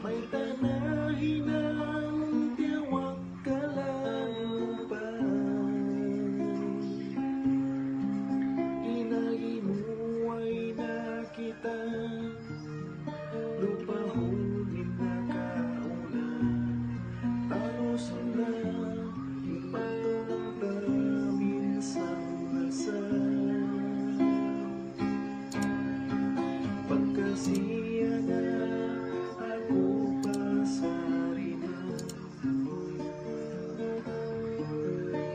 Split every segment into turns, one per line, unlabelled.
may tanahinang tiyawag kalangupan. Inagimuay na kita, lupahunin na kauna, taluson na ipatong tamin sa dasal. Pagkasiya na ako pasari na,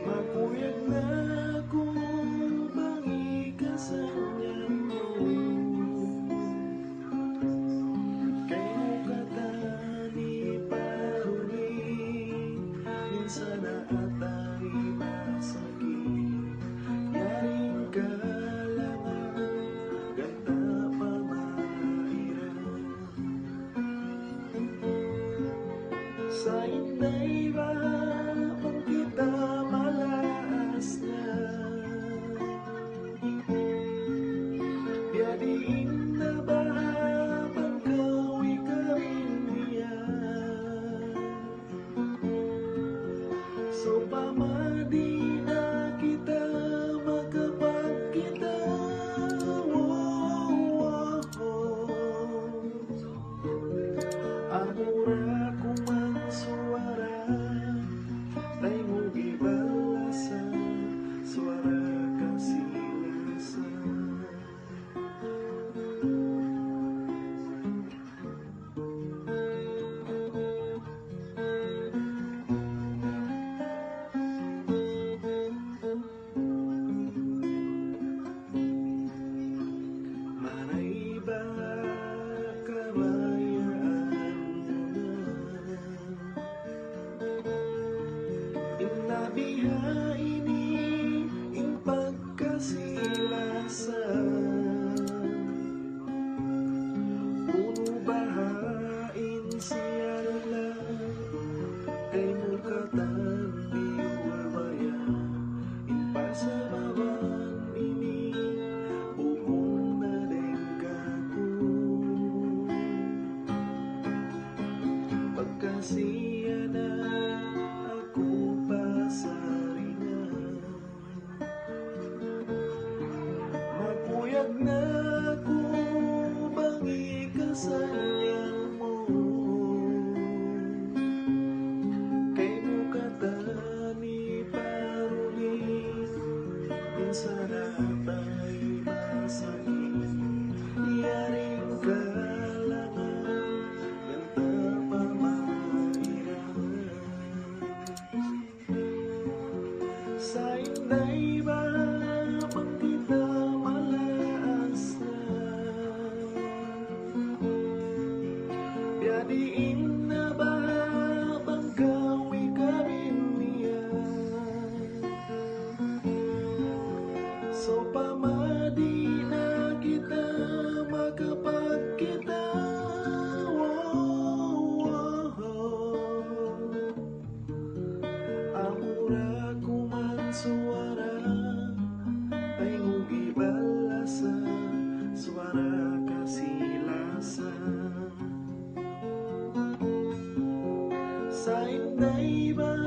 makuyag na ako bangi kasanyan mo. Kay mukatani paruni, minsan na atay masakit. Yaring kalangan, ganda sa inday ba kung kita malaas na, biyadiin na ba pagkawi ka rin niya. So pamadi na kita makapagkita, amura kumang suara, tay mo gibalasa, suara kasilasa. Maray ba inabiha ini ing pagkasilasa, puno bahain siya lang, kay mukatan biwabaya, in pasabawan ini bukong na dengkaku. Pagkasiya na ako pasari na, makuyag na ako bangi kasanyan mo. Kay mukatani paruni, minsan na atay masakit. Yaring kalangan, ganda pamahirap. Sa inday ba pang kita malaas na, biyadiin na ba pagkawi ka rin niya. So pamadi na kita makapagkita, amura kumang suara, ay ngugibalasa, suara kasilasa. Sa inday ba